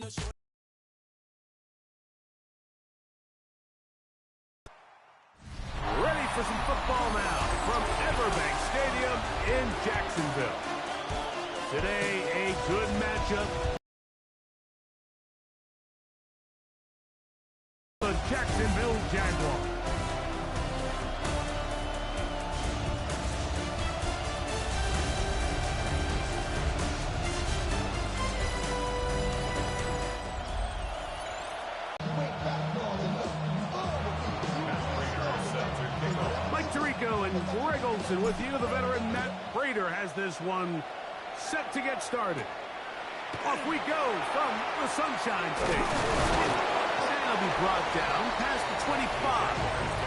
Ready for some football now from Everbank Stadium in Jacksonville. Today, a good matchup. The Jacksonville Jaguars. Tirico and Greg Olsen with you. The veteran Matt Prater has this one set to get started. Off we go from the Sunshine State. And he'll be brought down past the 25.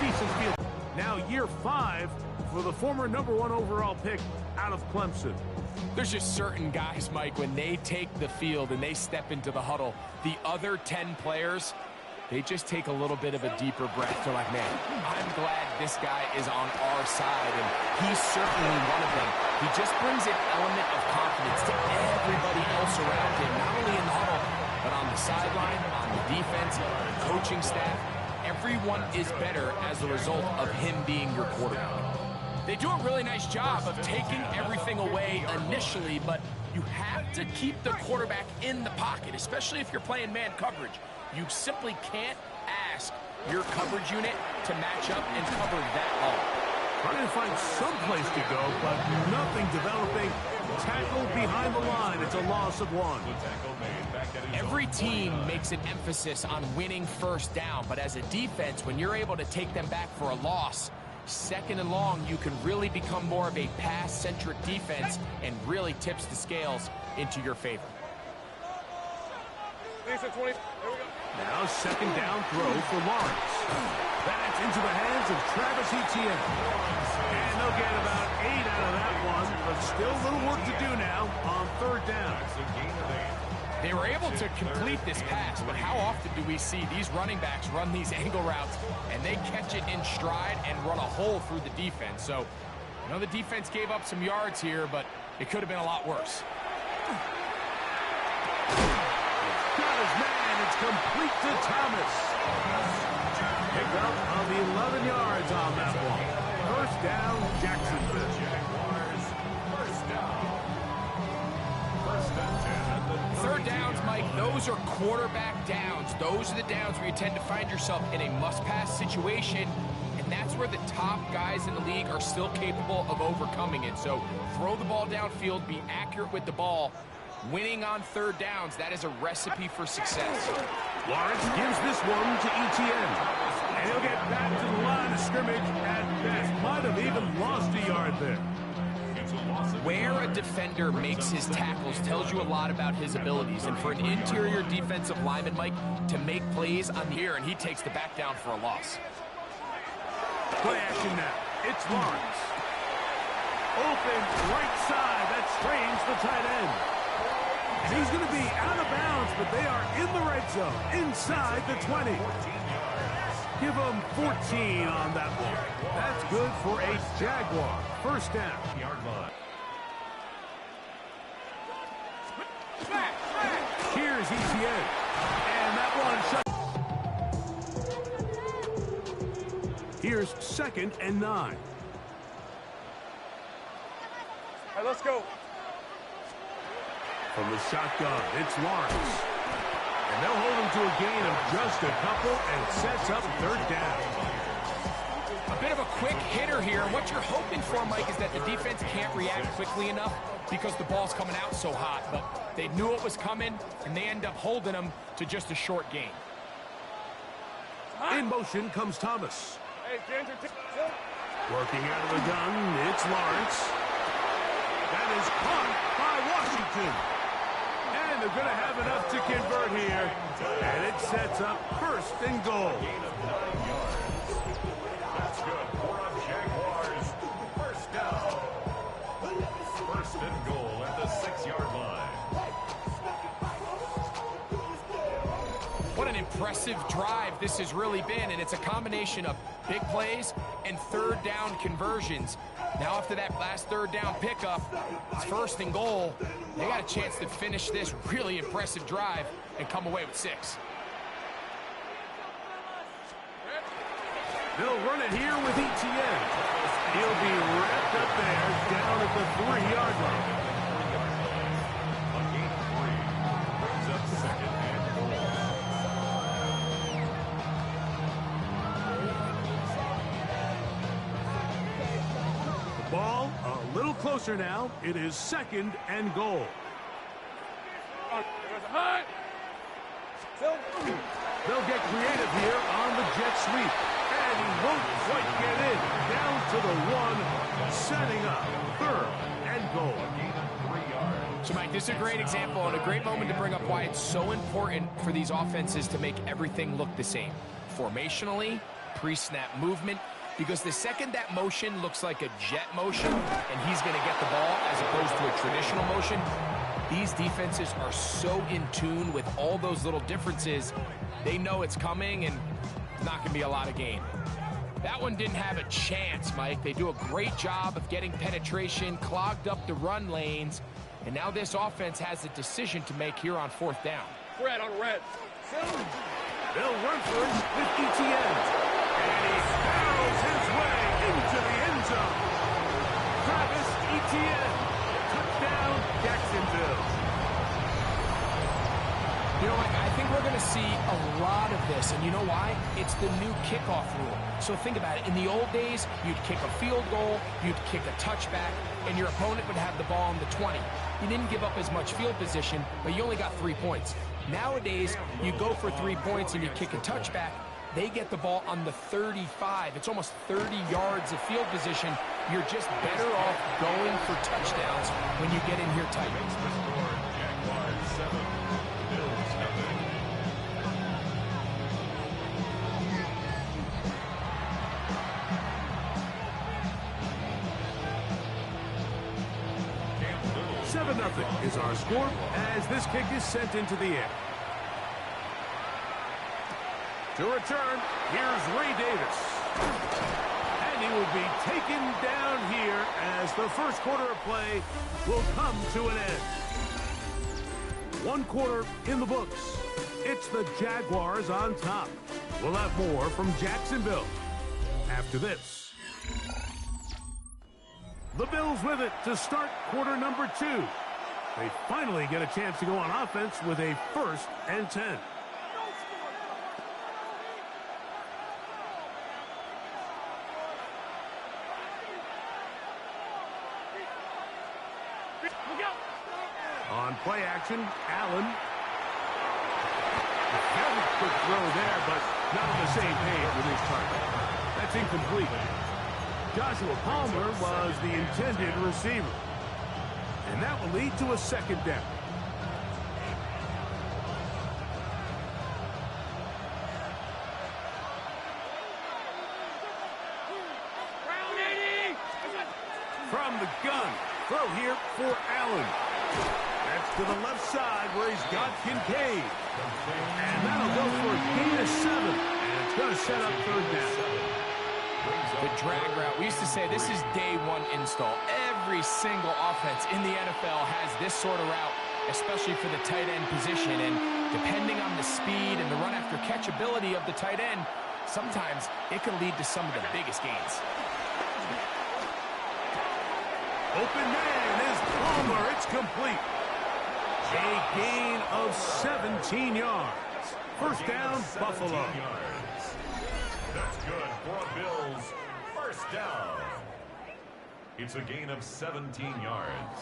Decent field. Now year 5 for the former #1 overall pick out of Clemson. There's just certain guys, Mike, when they take the field and they step into the huddle, the other 10 players, they just take a little bit of a deeper breath. They're like, man, I'm glad this guy is on our side, and he's certainly one of them. He just brings an element of confidence to everybody else around him, not only in the huddle, but on the sideline, on the defense, the coaching staff. Everyone is better as a result of him being your quarterback. They do a really nice job of taking everything away initially, but you have to keep the quarterback in the pocket, especially if you're playing man coverage. You simply can't ask your coverage unit to match up and cover that long. Trying to find some place to go, but nothing developing. Tackle behind the line. It's a loss of 1. Every team makes an emphasis on winning first down, but as a defense, when you're able to take them back for a loss, second and long, you can really become more of a pass-centric defense and really tips the scales into your favor. Now second down throw for Lawrence. That's into the hands of Travis Etienne. And they'll get about 8 out of that one, but still a little work to do now on 3rd down. They were able to complete this pass, but how often do we see these running backs run these angle routes and they catch it in stride and run a hole through the defense? So, I know the defense gave up some yards here, but it could have been a lot worse. Got his man. It's complete to Thomas. Pick up of 11 yards on that one. 1st down, Jacksonville. Third downs, Mike, those are quarterback downs. Those are the downs where you tend to find yourself in a must-pass situation, and that's where the top guys in the league are still capable of overcoming it. So throw the ball downfield, be accurate with the ball. Winning on 3rd downs, that is a recipe for success. Lawrence gives this one to Etienne. And he'll get back to the line of scrimmage at best. Might have even lost a yard there. Where a defender makes his tackles tells you a lot about his abilities. And for an interior defensive lineman, Mike, to make plays on the air, and he takes the back down for a loss. Play action now. It's Lawrence. Open right side. That strains the tight end. And he's going to be out of bounds, but they are in the red zone, inside the 20. Give them 14 on that one. That's good for a Jaguar. 1st down. Here's Etienne. And that one shut. Here's 2nd and 9. All right, let's go. From the shotgun, it's Lawrence. And they'll hold him to a gain of just a couple and sets up 3rd down. A bit of a quick hitter here. What you're hoping for, Mike, is that the defense can't react quickly enough because the ball's coming out so hot. But they knew it was coming, and they end up holding them to just a short gain. In motion comes Thomas. Working out of the gun, it's Lawrence. That is caught by Washington. And they're going to have enough to convert here. And it sets up 1st and goal. That's good for a Jaguars. 1st down. 1st and goal at the 6-yard line. What an impressive drive this has really been, and it's a combination of big plays and 3rd down conversions. Now after that last third down pickup, it's 1st and goal. They got a chance to finish this really impressive drive and come away with 6. They'll run it here with ETN. He'll be wrapped up there down at the 3-yard line. A gain of 3 brings up 2nd and goal. The ball a little closer now. It is 2nd and goal. They'll get creative here on the jet sweep. And he won't quite get in. Down to the 1, setting up 3rd and goal. a gain of 3 yards. So, Mike, this is a great example and a great moment to bring up why it's so important for these offenses to make everything look the same. Formationally, pre-snap movement, because the second that motion looks like a jet motion and he's going to get the ball as opposed to a traditional motion, these defenses are so in tune with all those little differences. They know it's coming and it's not going to be a lot of gain. That one didn't have a chance, Mike. They do a great job of getting penetration, clogged up the run lanes, and now this offense has a decision to make here on 4th down. Red on red. They'll run for it with ETN. And he barrels his way into the end zone. Travis Etienne. Touchdown, Jacksonville. You know, I think we're going to see a lot of this, and you know why? It's the new kickoff rule. So think about it. In the old days, you'd kick a field goal, you'd kick a touchback, and your opponent would have the ball on the 20. You didn't give up as much field position, but you only got 3 points. Nowadays, you go for 3 points and you kick a touchback, they get the ball on the 35. It's almost 30 yards of field position. You're just better off going for touchdowns when you get in here tight. Makes the score Jaguars 7, Bills 0. Camp Little 7-0 is our score as this kick is sent into the air. To return, here's Ray Davis. And he will be taken down here as the first quarter of play will come to an end. 1 quarter in the books. It's the Jaguars on top. We'll have more from Jacksonville after this. The Bills with it to start quarter number 2. They finally get a chance to go on offense with a 1st and 10. On play action, Allen. Very quick throw there, but not on the same page with his target. That's incomplete. Joshua Palmer was the intended receiver. And that will lead to a 2nd down. From the gun, throw here for Allen. That's to the left side where he's got Kincaid. And that'll go for a gain of 7. And it's going to set up 3rd down. The drag route. We used to say this is day 1 install. Every single offense in the NFL has this sort of route, especially for the tight end position. And depending on the speed and the run after catch ability of the tight end, sometimes it can lead to some of the biggest gains. Open man is Palmer. It's complete. A gain of 17 yards. 1st down, Buffalo. That's good for a Bills 1st down. It's a gain of 17 yards.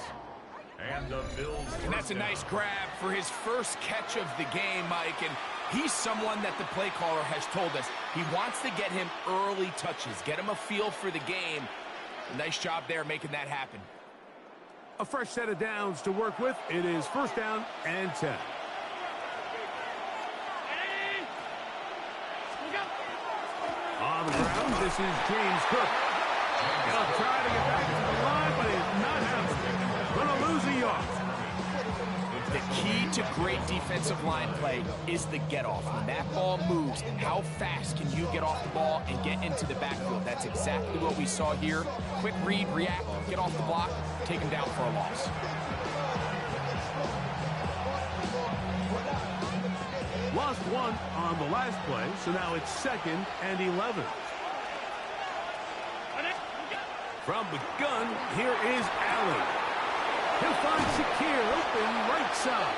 And the Bills. And that's a nice grab for his first catch of the game, Mike. And he's someone that the play caller has told us he wants to get him early touches, get him a feel for the game. Nice job there making that happen. A fresh set of downs to work with. It is 1st down and 10. On the ground, this is James Cook. He'll try to get back to the line, but it's not happening. Going to lose a yard. The The key to great defensive line play is the get-off. When that ball moves, how fast can you get off the ball and get into the backfield? That's exactly what we saw here. Quick read, react, get off the block, take him down for a loss. Lost one on the last play, so now it's 2nd and 11. From the gun, here is Allen. He'll find Shakir open right side.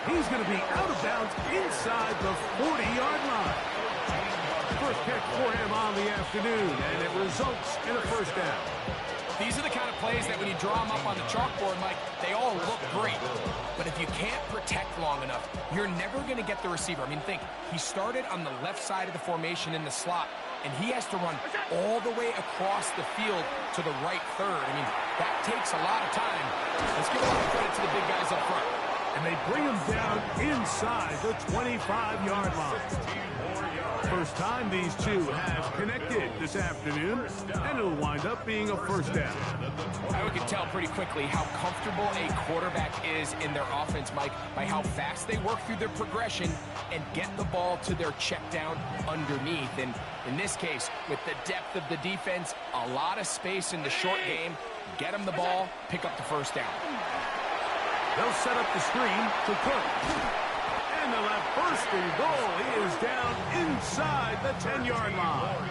He's going to be out of bounds inside the 40-yard line. First catch for him on the afternoon, and it results in a first down. These are the kind of plays that when you draw them up on the chalkboard, Mike, they all look great. But if you can't protect long enough, you're never going to get the receiver. I mean, think, he started on the left side of the formation in the slot, and he has to run all the way across the field to the right third. I mean, that takes a lot of time. Let's give a lot of credit to the big guys up front. And they bring him down inside the 25-yard line. First time these two have connected this afternoon, and it'll wind up being a first down. We can tell pretty quickly how comfortable a quarterback is in their offense, Mike, by how fast they work through their progression and get the ball to their check down underneath. And in this case, with the depth of the defense, a lot of space in the short game, get them the ball, pick up the first down. They'll set up the screen to Cook. And they'll have first and goal. He is down inside the 10-yard line.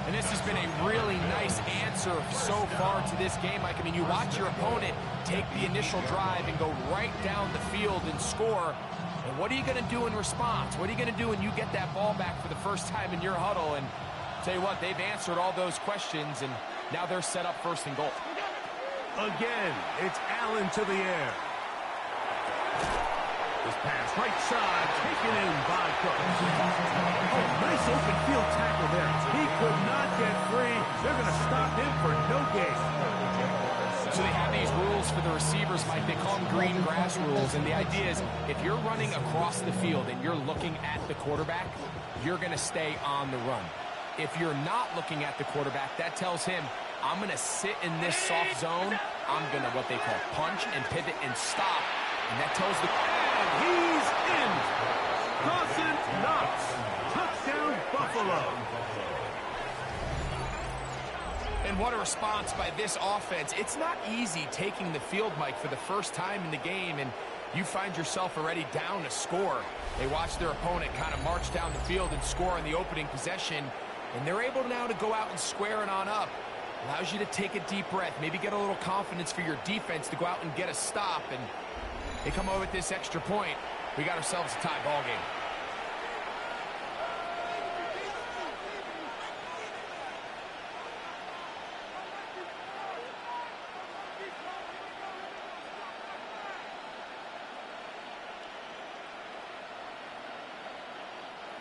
And this has been a really nice answer so far to this game, Mike. I mean, you watch your opponent take the initial drive and go right down the field and score. And what are you going to do in response? What are you going to do when you get that ball back for the first time in your huddle? And tell you what, they've answered all those questions, and now they're set up first and goal. Again, it's Allen to the air. This pass right side, taken in by Cook. Oh, nice open field tackle there. He could not get free. They're going to stop him for no gain. So they have these rules for the receivers, Mike. They call them green grass rules. And the idea is if you're running across the field and you're looking at the quarterback, you're going to stay on the run. If you're not looking at the quarterback, that tells him, I'm going to sit in this soft zone. I'm going to what they call punch and pivot and stop. And that tells the... And he's in. Dawson Knox. Touchdown, Buffalo. And what a response by this offense. It's not easy taking the field, Mike, for the first time in the game, and you find yourself already down a score. They watch their opponent kind of march down the field and score in the opening possession, and they're able now to go out and square it on up. Allows you to take a deep breath, maybe get a little confidence for your defense to go out and get a stop, and they come over with this extra point. We got ourselves a tie ball game.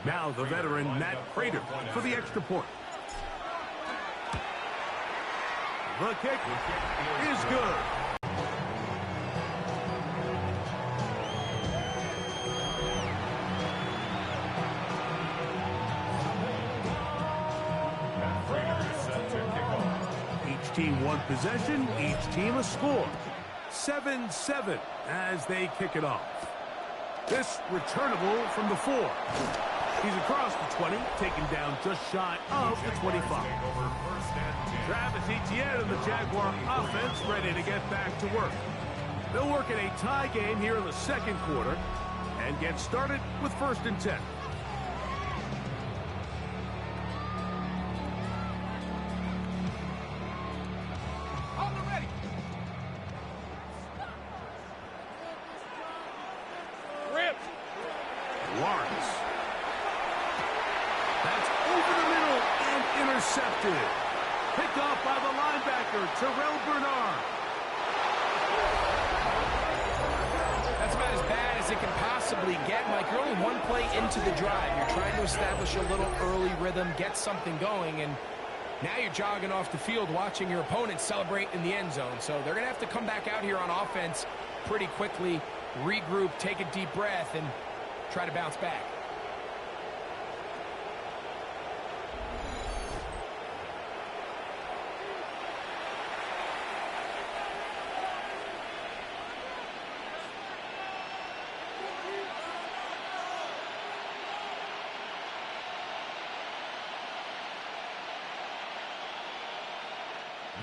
Now the veteran Matt Prater for the extra point. The kick is good. Each team one possession, each team a score. 7-7 as they kick it off. This returnable from the 4. He's across the 20, taken down just shy of the 25. Travis Etienne and the Jaguar offense ready to get back to work. They'll work in a tie game here in the second quarter and get started with 1st and 10. Intercepted. Picked off by the linebacker, Terrell Bernard. That's about as bad as it can possibly get, Mike. You're only one play into the drive. You're trying to establish a little early rhythm, get something going, and now you're jogging off the field watching your opponent celebrate in the end zone. So they're going to have to come back out here on offense pretty quickly, regroup, take a deep breath, and try to bounce back.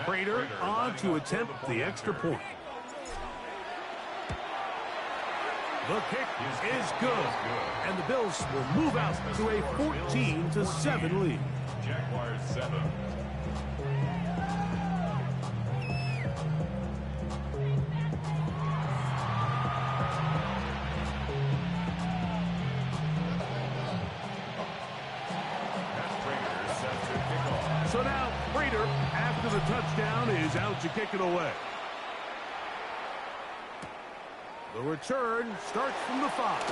Prater on to attempt the extra point. The kick is good, and the Bills will move out to a 14-7 lead. Jaguars 7. So now, Prater, after the touchdown, is out to kick it away. The return starts from the 5.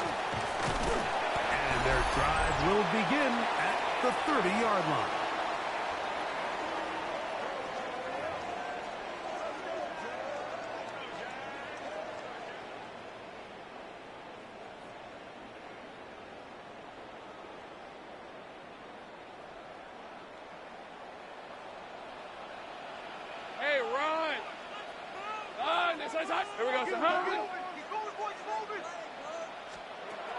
And their drive will begin at the 30-yard line. Hey, run! Run! Here we go, son.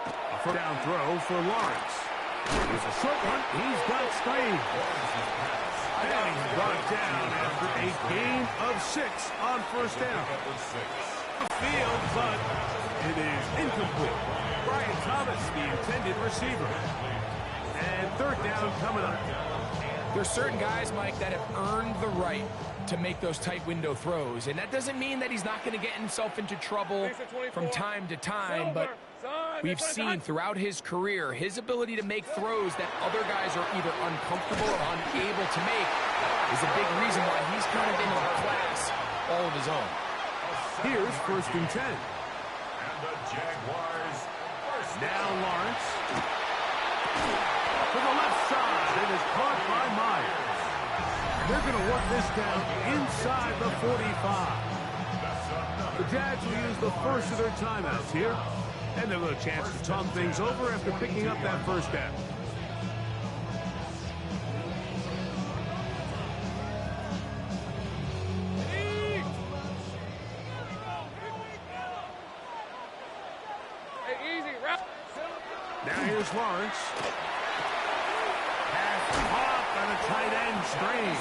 A first down throw for Lawrence. Here's a short one. He's got Strange. And he's brought down after a gain of 6 on first down. Field, but it is incomplete. Brian Thomas, the intended receiver. And third down coming up. There's certain guys, Mike, that have earned the right to make those tight window throws. And that doesn't mean that he's not going to get himself into trouble from time to time, but we've seen throughout his career his ability to make throws that other guys are either uncomfortable or unable to make is a big reason why he's kind of in a class all of his own. Here's 1st and 10. And the Jaguars first Now Lawrence to the left side. It is caught by Myers. They're going to work this down inside the 45. The Jags will use the first of their timeouts here. And they'll have a chance to talk things over after picking up that first down. Hey, easy, wrap. Now here's Lawrence. Pass off and a tight end strain.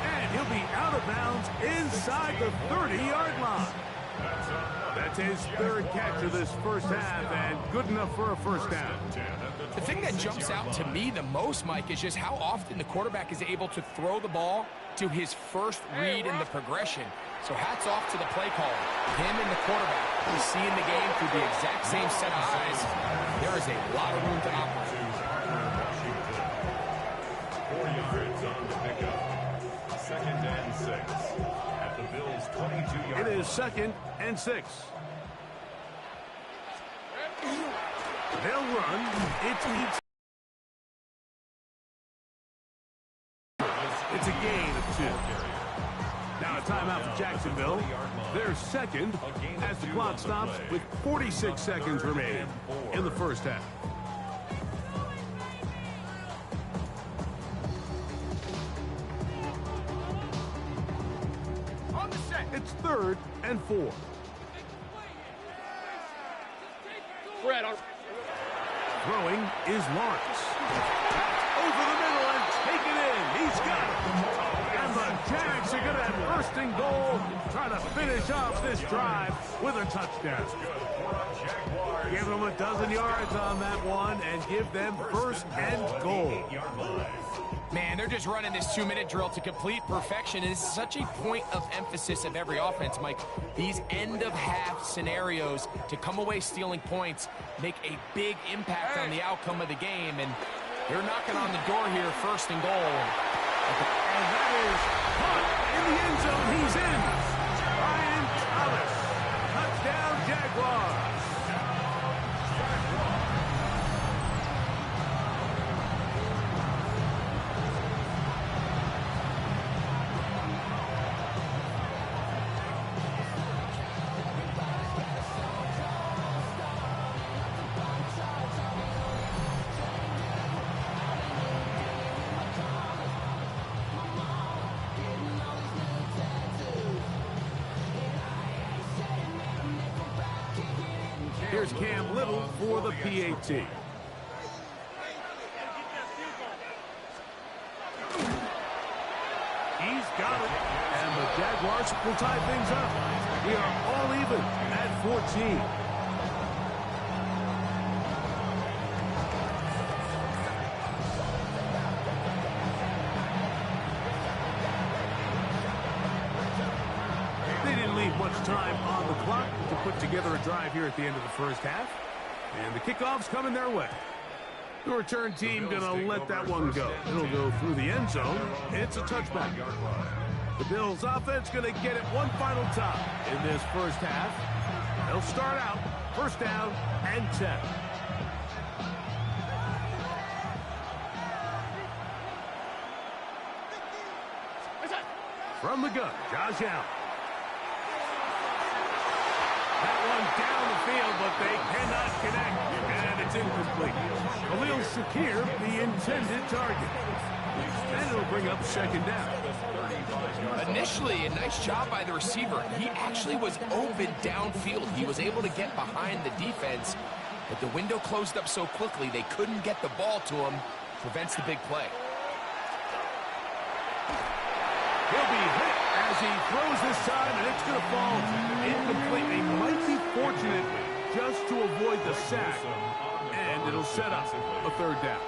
And he'll be out of bounds inside the 30-yard line. That's his third catch of this first half, and good enough for a first down. The thing that jumps out to me the most, Mike, is just how often the quarterback is able to throw the ball to his first read in the progression. So hats off to the play caller. Him and the quarterback, he's seeing the game through the exact same set of eyes. There is a lot of room to operate. 4 yards on the pickup. 2nd and 6. At the Bills' 22-yard It is 2nd and 6. They'll run. It's a gain of 2. Now a timeout for Jacksonville. They're second as the clock stops with 46 seconds remaining in the first half. It's 3rd and 4. Fred, Throwing is Lawrence. Over the middle and taken in. He's got it. And the Jags are going to have first and goal, try to finish off this drive with a touchdown. Give them a dozen yards on that one and give them first and goal. Man, they're just running this 2-minute drill to complete perfection. And it's such a point of emphasis of every offense, Mike. These end-of-half scenarios to come away stealing points make a big impact on the outcome of the game. And they're knocking on the door here, first and goal. And that is caught in the end zone. He's in. Brian Thomas. Touchdown, Jaguars. Here's Cam Little for the PAT. He's got it. And the Jaguars will tie things up. We are all even at 14. They didn't leave much time on the clock to put together a drive here at the end of the first half. And the kickoff's coming their way. The return team going to let that one go. It'll go through the end zone. It's a touchback. The Bills offense going to get it one final time in this first half. They'll start out first down and 10. From the gun, Josh Allen. That one down the field, but they cannot connect, and it's incomplete. Khalil Shakir, the intended target. And it'll bring up second down. Initially, a nice job by the receiver. He actually was open downfield. He was able to get behind the defense, but the window closed up so quickly they couldn't get the ball to him. Prevents the big play. He'll be hit as he throws this time, and it's going to fall incomplete. He might be fortunate just to avoid the sack, and it'll set up a third down.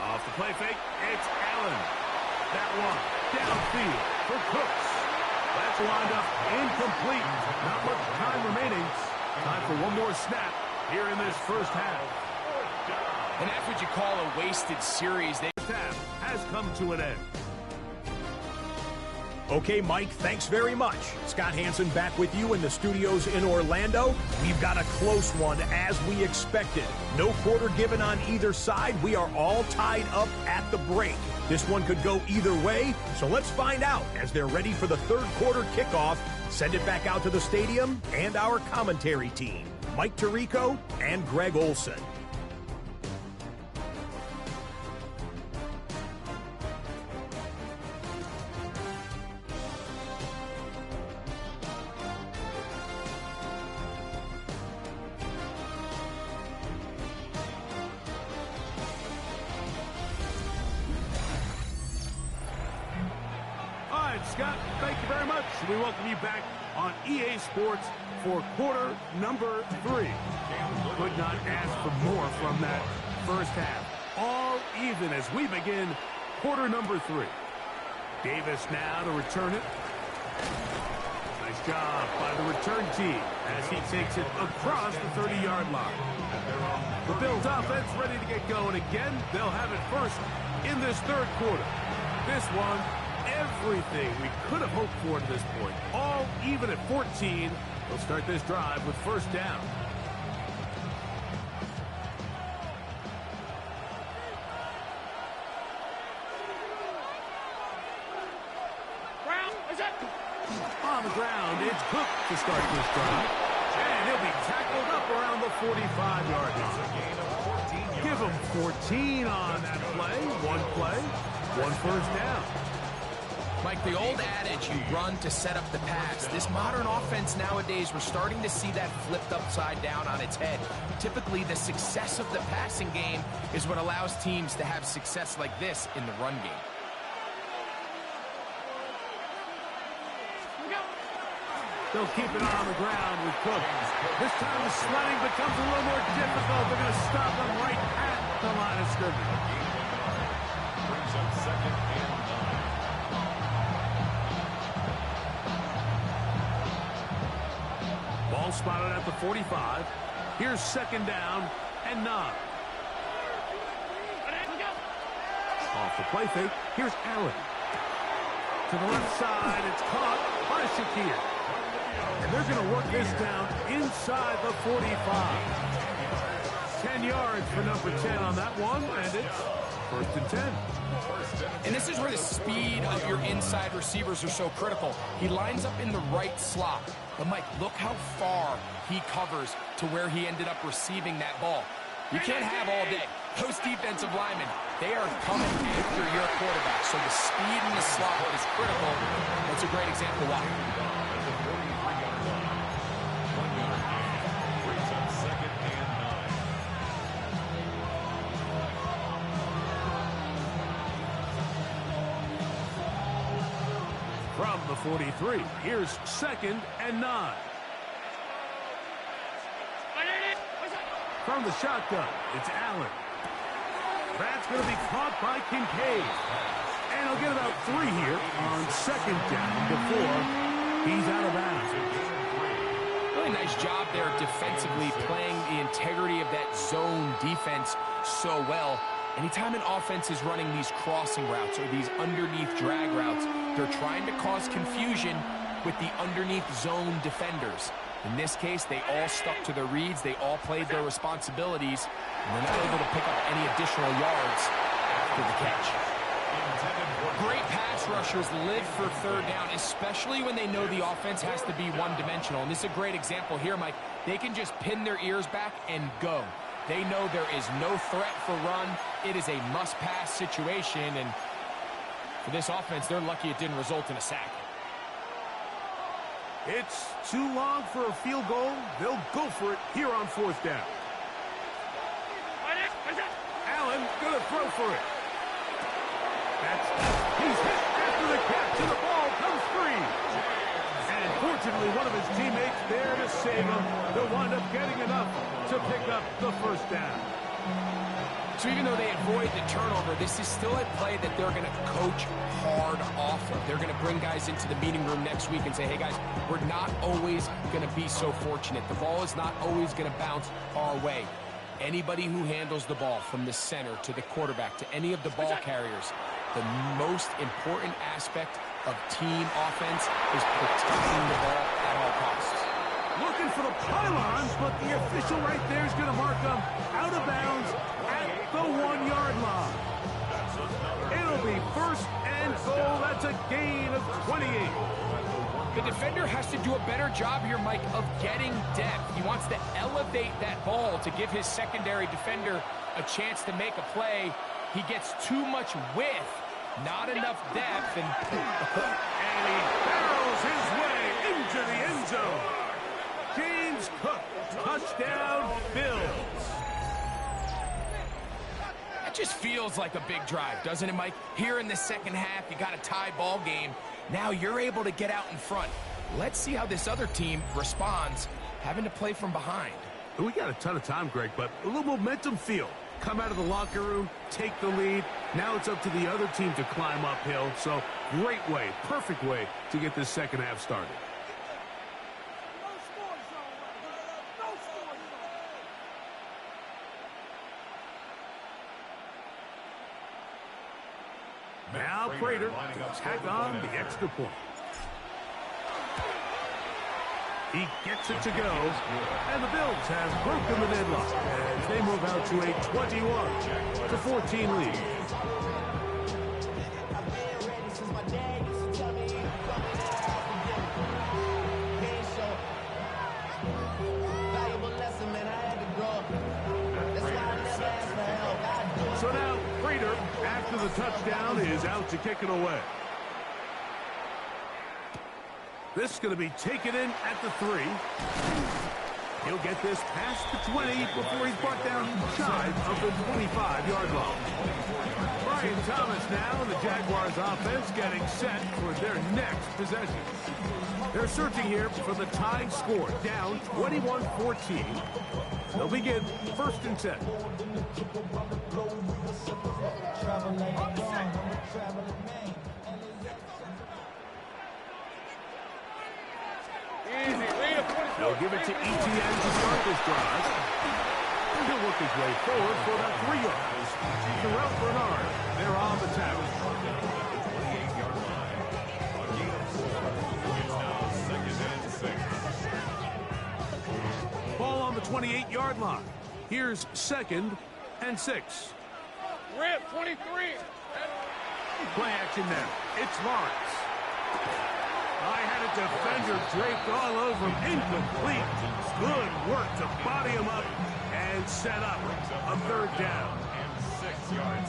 Off the play fake, it's Allen. That one downfield for Cooks. That's lined up incomplete. Not much time remaining. Time for one more snap here in this first half. And that's what you call a wasted series. This half has come to an end. Okay, Mike, thanks very much. Scott Hansen back with you in the studios in Orlando. We've got a close one as we expected. No quarter given on either side. We are all tied up at the break. This one could go either way, so let's find out as they're ready for the third quarter kickoff. Send it back out to the stadium and our commentary team, Mike Tirico and Greg Olson. Scott, thank you very much. We welcome you back on EA Sports for quarter number 3. Could not ask for more from that first half. All even as we begin quarter number 3. Davis now to return it. Nice job by the return team as he takes it across the 30-yard line. The Bills offense ready to get going again. They'll have it first in this third quarter. This one, everything we could have hoped for to this point. All even at 14. They'll start this drive with first down. On the ground, it's Cook to start this drive. And he'll be tackled up around the 45-yard line. Give him 14 on that play. One first down. Mike, the old adage, you run to set up the pass. This modern offense nowadays, we're starting to see that flipped upside down on its head. Typically, the success of the passing game is what allows teams to have success like this in the run game. They'll keep it on the ground with Cook. This time the sledding becomes a little more difficult. They're going to stop him right at the line of scrimmage. Brings up second and 9. Ball spotted at the 45. Here's second down and 9. Off the play fake. Here's Allen. To the left side. It's caught by Shakir. And they're going to work this down inside the 45. 10 yards for number 10 on that one, and it's first and 10. And this is where the speed of your inside receivers are so critical. He lines up in the right slot. But, Mike, look how far he covers to where he ended up receiving that ball. You can't have all day. Those defensive linemen, they are coming after your quarterback. So the speed in the slot is critical. That's a great example why. 43. Here's 2nd and 9. From the shotgun, it's Allen. That's going to be caught by Kincaid. And he'll get about 3 here on 2nd down before he's out of bounds. Really nice job there defensively, playing the integrity of that zone defense so well. Anytime an offense is running these crossing routes or these underneath drag routes, they're trying to cause confusion with the underneath zone defenders. In this case, they all stuck to their reads. They all played their responsibilities, and they're not able to pick up any additional yards after the catch. Great pass rushers live for 3rd down, especially when they know the offense has to be one-dimensional. And this is a great example here, Mike. They can just pin their ears back and go. They know there is no threat for run. It is a must-pass situation, and for this offense, they're lucky it didn't result in a sack. It's too long for a field goal. They'll go for it here on 4th down. Allen going to throw for it. He's hit after the catch, and the ball comes free. And fortunately, one of his teammates there to save him. They'll wind up getting enough to pick up the 1st down. So even though they avoid the turnover, this is still a play that they're going to coach hard off of. They're going to bring guys into the meeting room next week and say, hey, guys, we're not always going to be so fortunate. The ball is not always going to bounce our way. Anybody who handles the ball from the center to the quarterback to any of the ball carriers, the most important aspect of team offense is protecting the ball at all costs. Looking for the pylons, but the official right there is going to mark them out of bounds at the 1-yard line. It'll be 1st and goal. That's a gain of 28. The defender has to do a better job here, Mike, of getting depth. He wants to elevate that ball to give his secondary defender a chance to make a play. He gets too much width, not enough depth, and he barrels his way into the end zone. James Cook, touchdown, Bills. That just feels like a big drive, doesn't it, Mike? Here in the 2nd half, you got a tie ball game. Now you're able to get out in front. Let's see how this other team responds, having to play from behind. We got a ton of time, Greg, but a little momentum feel. Come out of the locker room, take the lead. Now it's up to the other team to climb uphill. So great way, perfect way to get this 2nd half started. Now Prater to tack on the extra point. He gets it to go, and the Bills have broken the deadlock as they move out to a 21-14 lead. So now Prater, after the touchdown, is out to kick it away. This is going to be taken in at the 3. He'll get this past the 20 before he's brought down shy of the 25-yard line. Brian Thomas now, the Jaguars offense, getting set for their next possession. They're searching here for the tying score, down 21-14. They'll begin 1st and 10. They'll give it to ETN to start this drive. He'll work his way forward for about 3 yards. Terrell Bernard, they're on the tackle. Ball on the 28-yard line. Here's 2nd and 6. Rip, 23. Play action now. It's Lawrence. I had a defender draped all over him. Incomplete. Good work to body him up and set up a 3rd down.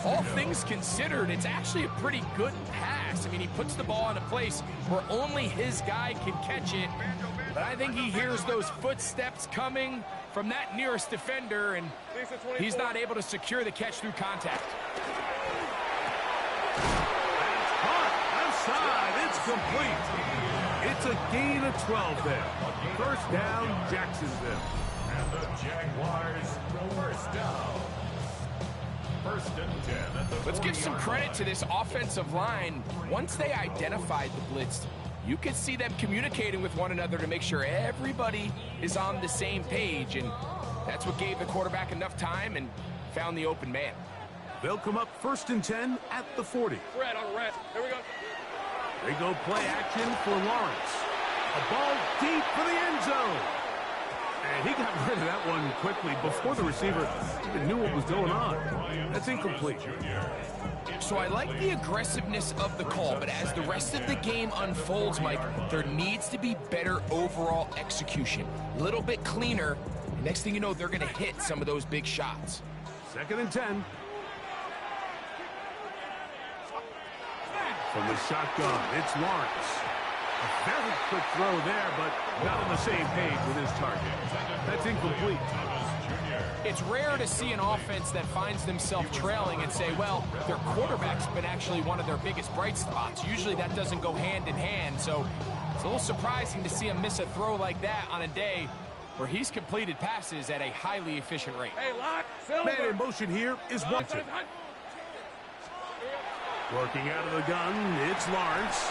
All things considered, it's actually a pretty good pass. I mean, he puts the ball in a place where only his guy can catch it. But I think he hears those footsteps coming from that nearest defender, and he's not able to secure the catch through contact. That's caught outside. It's complete. It's a gain of 12 there. First down, Jacksonville. And the Jaguars, first down. First and 10 at the Let's give some credit to this offensive line. Once they identified the blitz, you could see them communicating with one another to make sure everybody is on the same page, and that's what gave the quarterback enough time and found the open man. They'll come up first and 10 at the 40. Red on red. Here we go. They go play action for Lawrence. A ball deep for the end zone. And he got rid of that one quickly before the receiver even knew what was going on. That's incomplete. So I like the aggressiveness of the call, but as the rest of the game unfolds, Mike, there needs to be better overall execution. A little bit cleaner. Next thing you know, they're going to hit some of those big shots. Second and 10. From the shotgun, it's Lawrence. A very quick throw there, but not on the same page with his target. That's incomplete. It's rare to see an offense that finds themselves trailing and say, well, their quarterback's been actually one of their biggest bright spots. Usually that doesn't go hand in hand, so it's a little surprising to see him miss a throw like that on a day where he's completed passes at a highly efficient rate. Hey, lock. Man in motion here is Watson. Working out of the gun, it's Lawrence.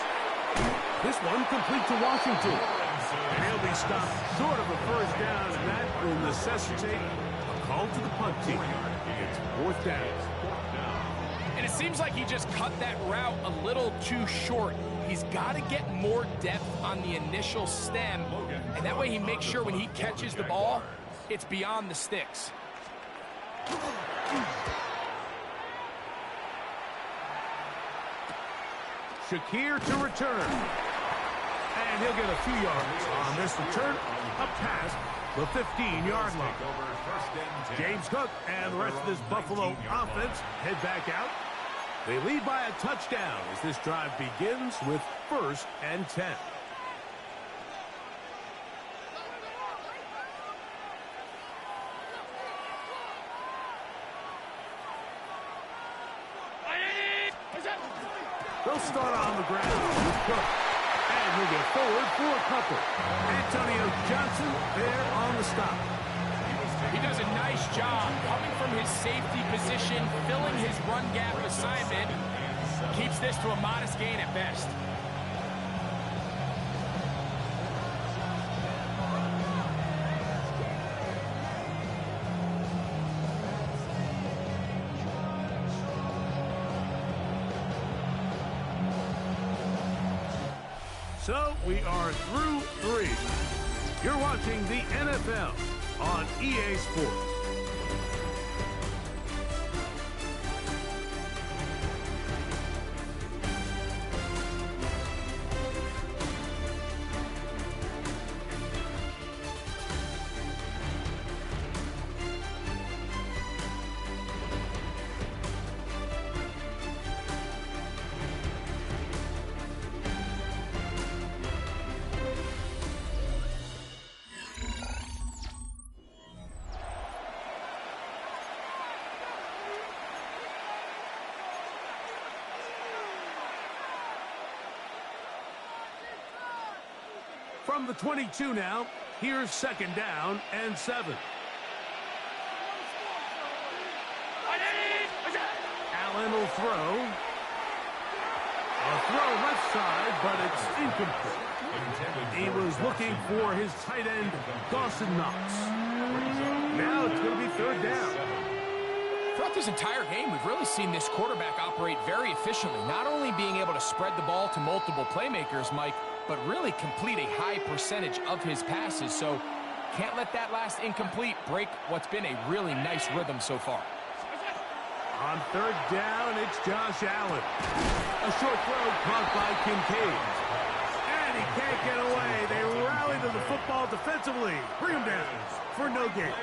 This one complete to Washington. And he'll be stopped short of a first down, and that will necessitate a call to the punt team. It's fourth down. And it seems like he just cut that route a little too short. He's got to get more depth on the initial stem, and that way he makes sure when he catches the ball, it's beyond the sticks. Shakir to return. And he'll get a few yards on this return up past the 15-yard line. James Cook and the rest of this Buffalo offense head back out. They lead by a touchdown as this drive begins with first and 10. They'll start on the ground with Cook. And he'll get forward for a couple. Antonio Johnson there on the stop. He does a nice job coming from his safety position, filling his run gap assignment. Keeps this to a modest gain at best. So we are through 3. You're watching the NFL on EA Sports. From the 22 now, here's second down and 7. Allen will throw. A throw left side, but it's incomplete. He was looking for his tight end, Dawson Knox. Now it's going to be third down. Throughout this entire game, we've really seen this quarterback operate very efficiently, not only being able to spread the ball to multiple playmakers, Mike, but really complete a high percentage of his passes. So can't let that last incomplete break what's been a really nice rhythm so far. On third down, it's Josh Allen. A short throw caught by Kincaid. And he can't get away. They rally to the football defensively. Bring him down for no gain.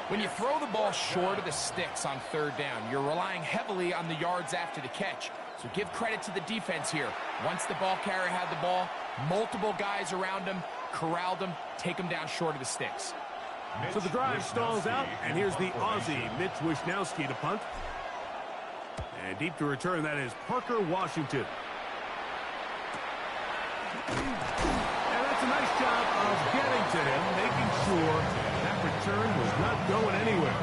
When you throw the ball short of the sticks on third down, you're relying heavily on the yards after the catch. So give credit to the defense here. Once the ball carrier had the ball, multiple guys around him, corralled him, take him down short of the sticks. So the drive stalls out, and here's the Aussie, Mitch Wishnowsky, to punt. And deep to return, that is Parker Washington. Nice job of getting to him, making sure that return was not going anywhere.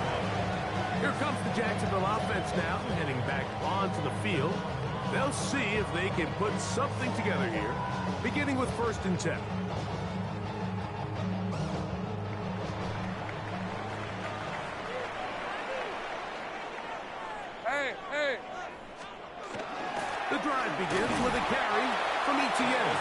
Here comes the Jacksonville offense now, heading back onto the field. They'll see if they can put something together here, beginning with 1st and 10. Hey. The drive begins with a carry from Etienne.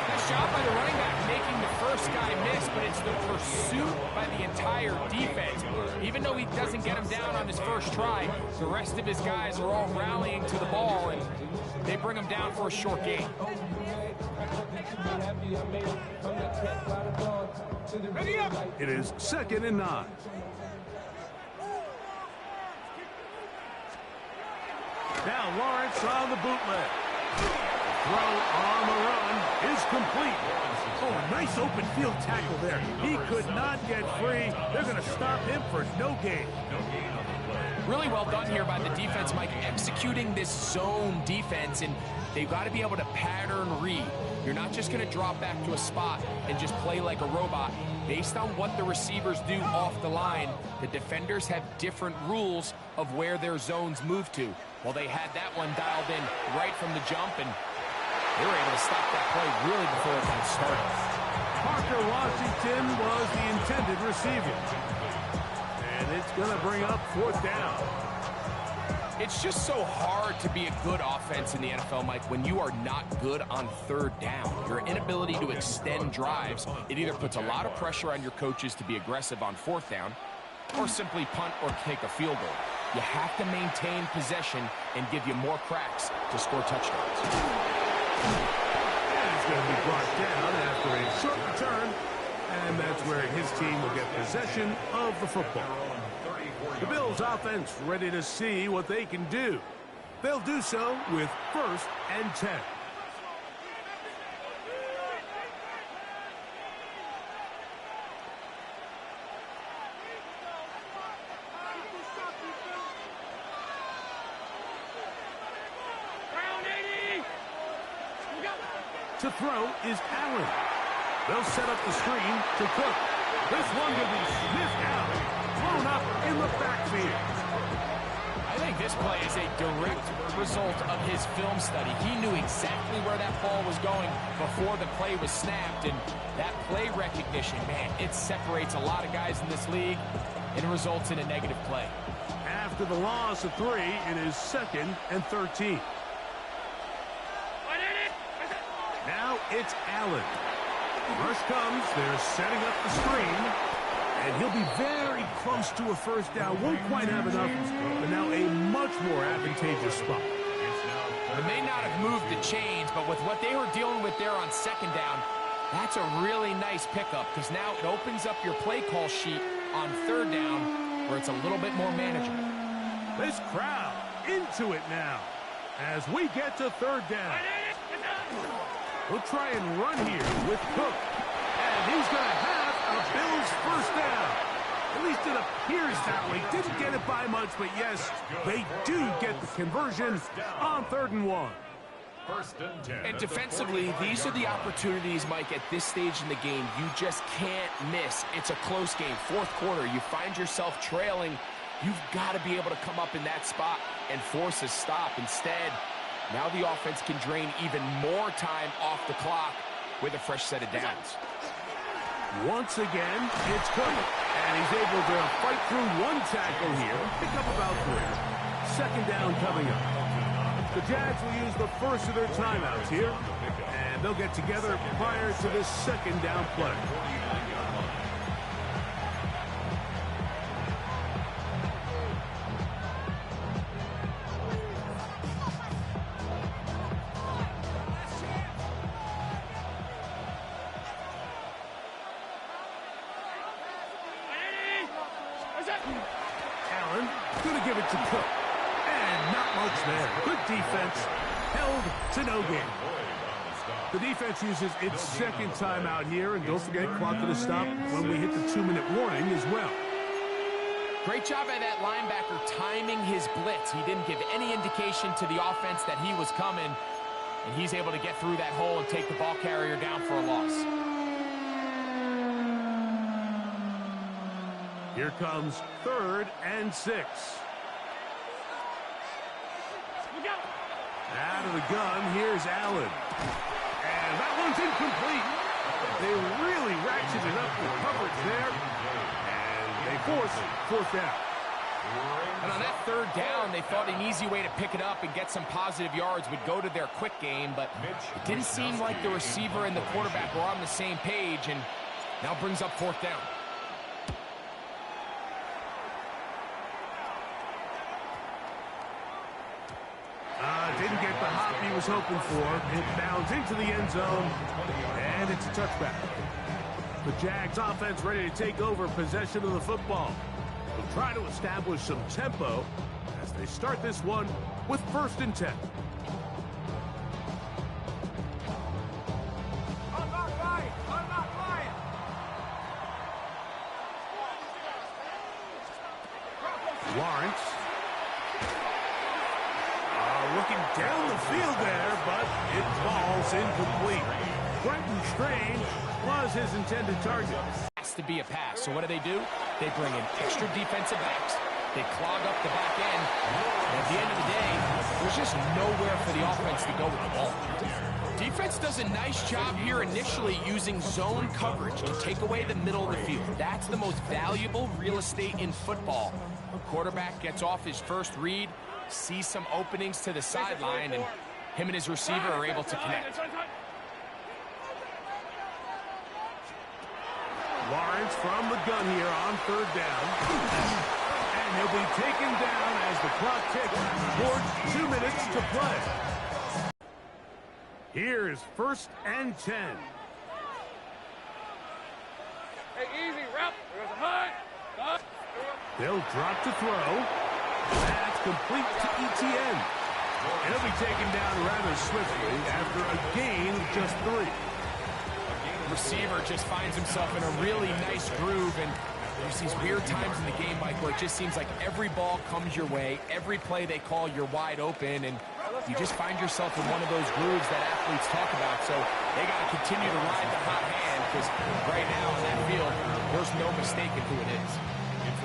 Nice job by the running back making the first guy miss, but it's the pursuit by the entire defense. Even though he doesn't get him down on his first try, the rest of his guys are all rallying to the ball, and they bring him down for a short gain. It is 2nd and 9. Now Lawrence on the bootleg. Throw on the run is complete. Oh, nice open field tackle there. He could not get free. They're going to stop him for no gain. Really well done here by the defense, Mike, executing this zone defense, and they've got to be able to pattern read. You're not just going to drop back to a spot and just play like a robot. Based on what the receivers do off the line, the defenders have different rules of where their zones move to. Well, they had that one dialed in right from the jump, and they were able to stop that play really before it got started. Parker Washington was the intended receiver. And it's going to bring up 4th down. It's just so hard to be a good offense in the NFL, Mike, when you are not good on 3rd down. Your inability to extend drives, it either puts a lot of pressure on your coaches to be aggressive on 4th down or simply punt or kick a field goal. You have to maintain possession and give you more cracks to score touchdowns. And he's going to be brought down after a short return, and that's where his team will get possession of the football. The Bills offense ready to see what they can do. They'll do so with 1st and 10. To throw is Allen. They'll set up the screen to Cook. This one will be sniffed out, thrown up in the backfield. I think this play is a direct result of his film study. He knew exactly where that ball was going before the play was snapped, and that play recognition, man, it separates a lot of guys in this league and results in a negative play. After the loss of 3, it is 2nd and 13. Now it's Allen. Rush comes. They're setting up the screen. And he'll be very close to a 1st down. Won't quite have enough, but now a much more advantageous spot. They may not have moved the chains, but with what they were dealing with there on 2nd down, that's a really nice pickup because now it opens up your play call sheet on 3rd down where it's a little bit more manageable. This crowd into it now as we get to 3rd down. We'll try and run here with Cook. And he's going to have a Bills 1st down. At least it appears that way. Didn't get it by much, but yes, they do get the conversion on 3rd and 1. 1st and 10. And defensively, these are the opportunities, Mike, at this stage in the game you just can't miss. It's a close game. 4th quarter, you find yourself trailing. You've got to be able to come up in that spot and force a stop. Instead, now the offense can drain even more time off the clock with a fresh set of downs. Once again, it's Cook. And he's able to fight through 1 tackle here. Pick up about 3. 2nd down coming up. The Jags will use the first of their timeouts here. And they'll get together prior to this 2nd down play. Allen going to give it to Cook. And not much there. Good defense. Held to no gain. The defense uses its 2nd timeout here. And don't forget, clock to stop when we hit the 2-minute warning as well. Great job by that linebacker timing his blitz. He didn't give any indication to the offense that he was coming. And he's able to get through that hole and take the ball carrier down for a loss. Here comes 3rd and 6. Out of the gun, here's Allen. And that one's incomplete. They really ratcheted up the coverage there. And they force 4th down. And on that 3rd down, they thought an easy way to pick it up and get some positive yards would go to their quick game, but it didn't seem like the receiver and the quarterback were on the same page, and now brings up 4th down. Didn't get the hop he was hoping for. It bounds into the end zone, and it's a touchback. The Jags offense ready to take over possession of the football. They'll try to establish some tempo as they start this one with 1st and 10. Lawrence. Looking down the field there, but it falls incomplete. Brenton Strange was his intended target. Has to be a pass, so what do? They bring in extra defensive backs. They clog up the back end. And at the end of the day, there's just nowhere for the offense to go with the ball. Defense does a nice job here initially using zone coverage to take away the middle of the field. That's the most valuable real estate in football. The quarterback gets off his first read, sees some openings to the sideline, and him and his receiver are able to connect. Lawrence from the gun here on 3rd down. And he'll be taken down as the clock ticks towards 2 minutes to play. Here's 1st and 10. Hey, easy, rep. There's a hunt. They'll drop to throw. That's complete to ETN. And he'll be taken down rather swiftly after a gain of just 3. Receiver just finds himself in a really nice groove, and there's these weird times in the game, Mike, where it just seems like every ball comes your way, every play they call, you're wide open, and you just find yourself in one of those grooves that athletes talk about. So they got to continue to ride the hot hand, because right now on that field, there's no mistaking who it is.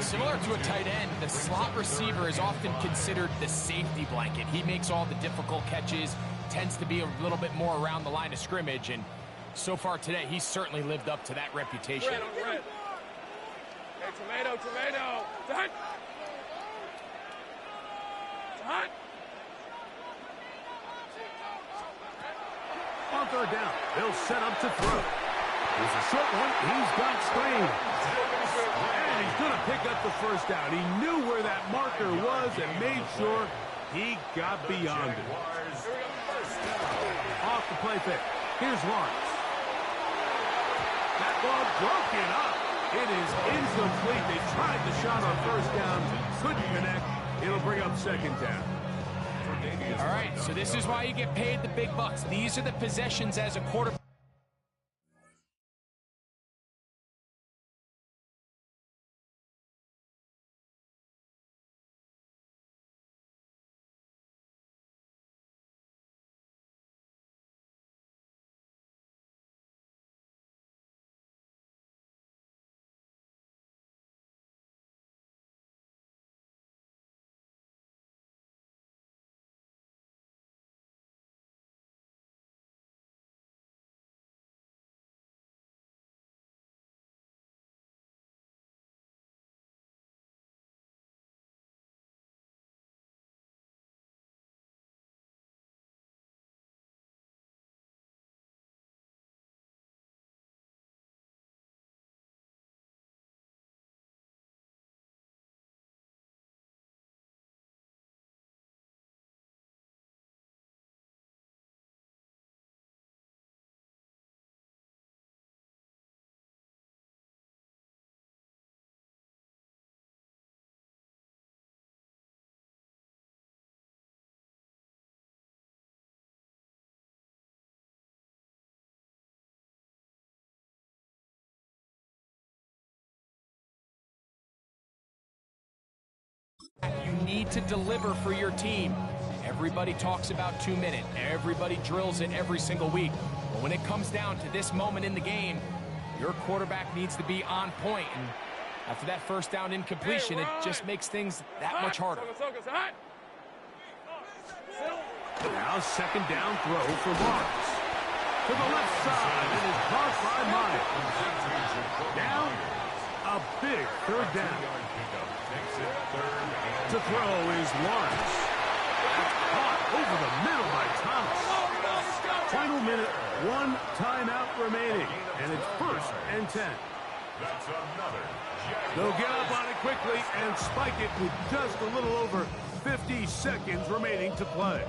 Similar to a tight end, the slot receiver is often considered the safety blanket. He makes all the difficult catches, tends to be a little bit more around the line of scrimmage, and so far today, he's certainly lived up to that reputation. Red. Hey, tomato. Hunt. On 3rd down, they'll set up to throw. Here's a short one. He's got Strange. And he's going to pick up the 1st down. He knew where that marker was and made sure he got beyond it. Off the play fake. Here's Lawrence. That ball broken up. It is incomplete. They tried the shot on 1st down. Couldn't connect. It'll bring up 2nd down. All right, so this is why you get paid the big bucks. These are the possessions as a quarterback. You need to deliver for your team. Everybody talks about 2 minutes. Everybody drills it every single week. But when it comes down to this moment in the game, your quarterback needs to be on point. And After that first down incompletion, it just makes things that much harder. Now second down throw for Lawrence. To the left side, it is caught by Myers. Down, a big third down. To throw is Lawrence. That's caught over the middle by Thomas. Final minute, one timeout remaining, and it's 1st and 10. That's another Jaguars. They'll get up on it quickly and spike it with just a little over 50 seconds remaining to play.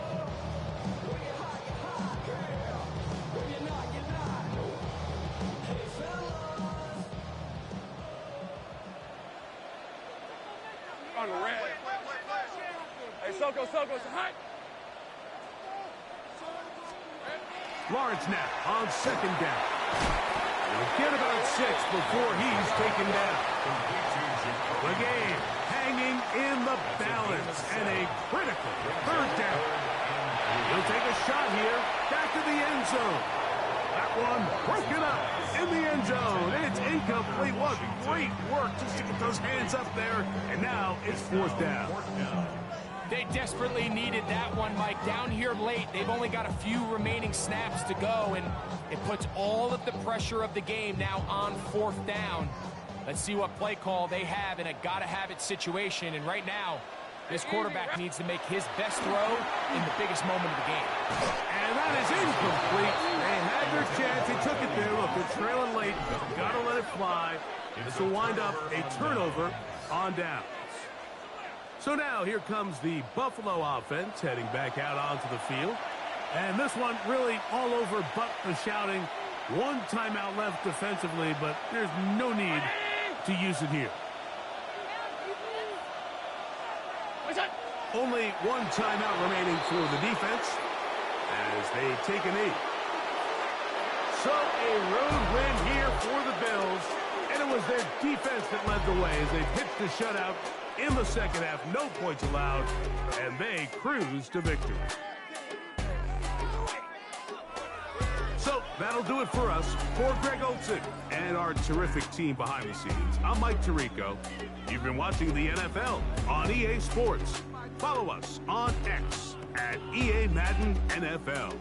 On the red. Hey, Soko, it's hot. Lawrence now on second down. He'll get about 6 before he's taken down. The game hanging in the balance and a critical third down. He'll take a shot here back to the end zone. That one broken up in the end zone. It's incomplete. What great work just to get those hands up there. And now it's 4th down. They desperately needed that one, Mike. Down here late, they've only got a few remaining snaps to go, and it puts all of the pressure of the game now on 4th down. Let's see what play call they have in a gotta-have-it situation, and right now, this quarterback needs to make his best throw in the biggest moment of the game. And that is incomplete. They had their chance. They took it there. Look, they're trailing late. Got to let it fly. This will wind up a turnover on downs. So now here comes the Buffalo offense heading back out onto the field. And this one really all over but the shouting. One timeout left defensively, but there's no need to use it here. Only one timeout remaining for the defense as they take a knee. So a road win here for the Bills, and it was their defense that led the way as they pitched a shutout in the second half. No points allowed, and they cruise to victory. So that'll do it for us. For Greg Olson and our terrific team behind the scenes, I'm Mike Tirico. You've been watching the NFL on EA Sports. Follow us on X at EA Madden NFL.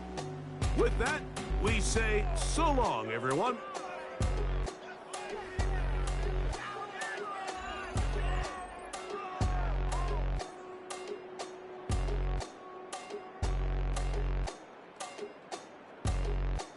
With that, we say so long, everyone.